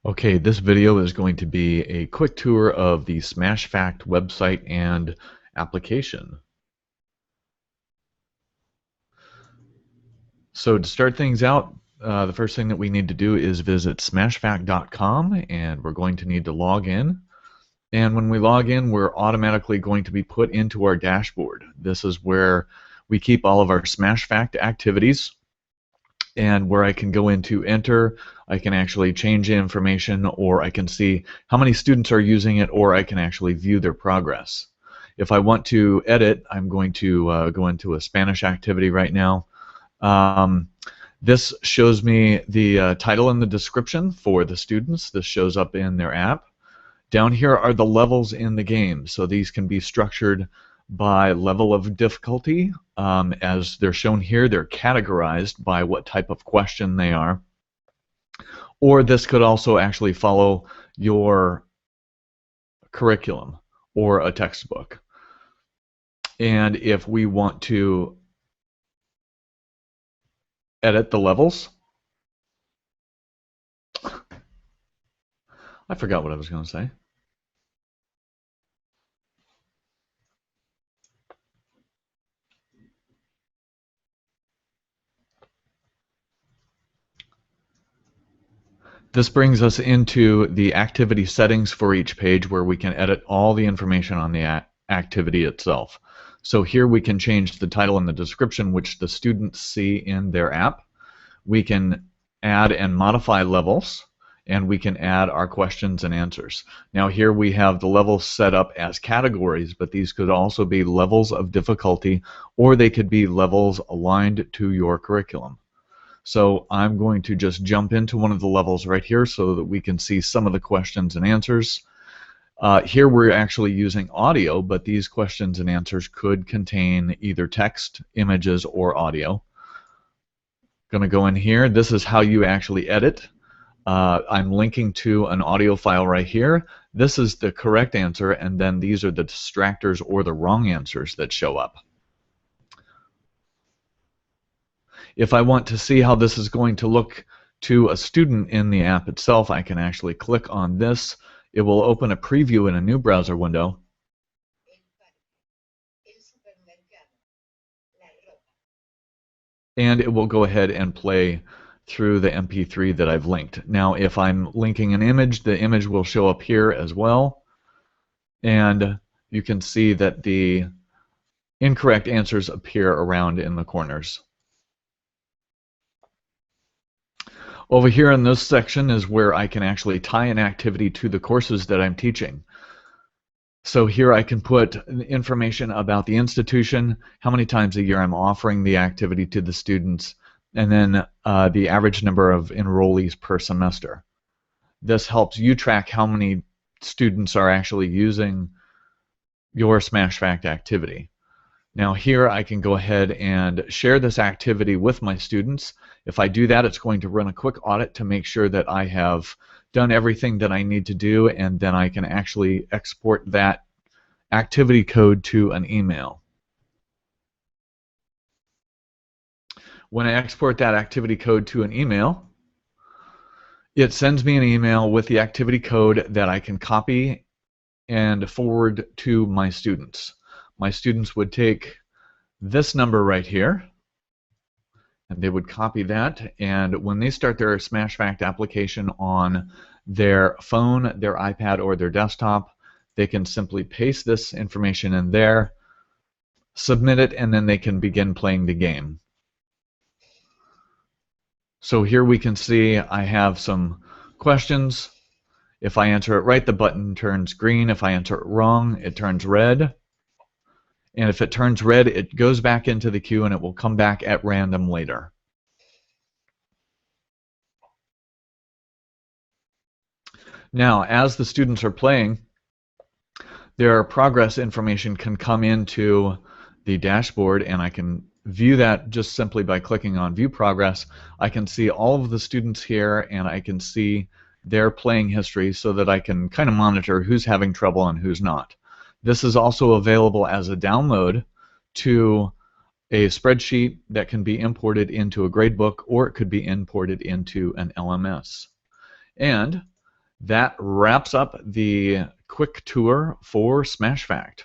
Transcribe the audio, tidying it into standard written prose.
Okay, this video is going to be a quick tour of the SmashFact website and application. So to start things out, the first thing that we need to do is visit smashfact.com, and we're going to need to log in. And when we log in, we're automatically going to be put into our dashboard. This is where we keep all of our SmashFact activities, and where I can go into enter, I can actually change the information, or I can see how many students are using it, or I can actually view their progress. If I want to edit, I'm going to go into a Spanish activity right now. This shows me the title and the description for the students. This shows up in their app. Down here are the levels in the game, so these can be structured by level of difficulty. As they're shown here, they're categorized by what type of question they are. Or this could also actually follow your curriculum or a textbook. And if we want to edit the levels, I forgot what I was going to say. This brings us into the activity settings for each page, where we can edit all the information on the activity itself. So here we can change the title and the description, which the students see in their app. We can add and modify levels, and we can add our questions and answers. Now here we have the levels set up as categories, but these could also be levels of difficulty, or they could be levels aligned to your curriculum. So I'm going to just jump into one of the levels right here so that we can see some of the questions and answers. Here we're actually using audio, but these questions and answers could contain either text, images, or audio. Going to go in here. This is how you actually edit. I'm linking to an audio file right here. This is the correct answer, and then these are the distractors or the wrong answers that show up. If I want to see how this is going to look to a student in the app itself, I can actually click on this. It will open a preview in a new browser window. And it will go ahead and play through the MP3 that I've linked. Now, if I'm linking an image, the image will show up here as well. And you can see that the incorrect answers appear around in the corners. Over here in this section is where I can actually tie an activity to the courses that I'm teaching. So here I can put information about the institution, how many times a year I'm offering the activity to the students, and then the average number of enrollees per semester. This helps you track how many students are actually using your SmashFact activity. Now here I can go ahead and share this activity with my students. If I do that, it's going to run a quick audit to make sure that I have done everything that I need to do, and then I can actually export that activity code to an email. When I export that activity code to an email, it sends me an email with the activity code that I can copy and forward to my students. My students would take this number right here, and they would copy that, and when they start their SmashFact application on their phone, their iPad, or their desktop, they can simply paste this information in there, submit it, and then they can begin playing the game. So here we can see I have some questions. If I answer it right, the button turns green. If I answer it wrong, it turns red. And if it turns red, it goes back into the queue and it will come back at random later. Now, as the students are playing, their progress information can come into the dashboard, and I can view that just simply by clicking on View Progress. I can see all of the students here, and I can see their playing history so that I can kind of monitor who's having trouble and who's not. This is also available as a download to a spreadsheet that can be imported into a gradebook, or it could be imported into an LMS. And That wraps up the quick tour for SmashFact.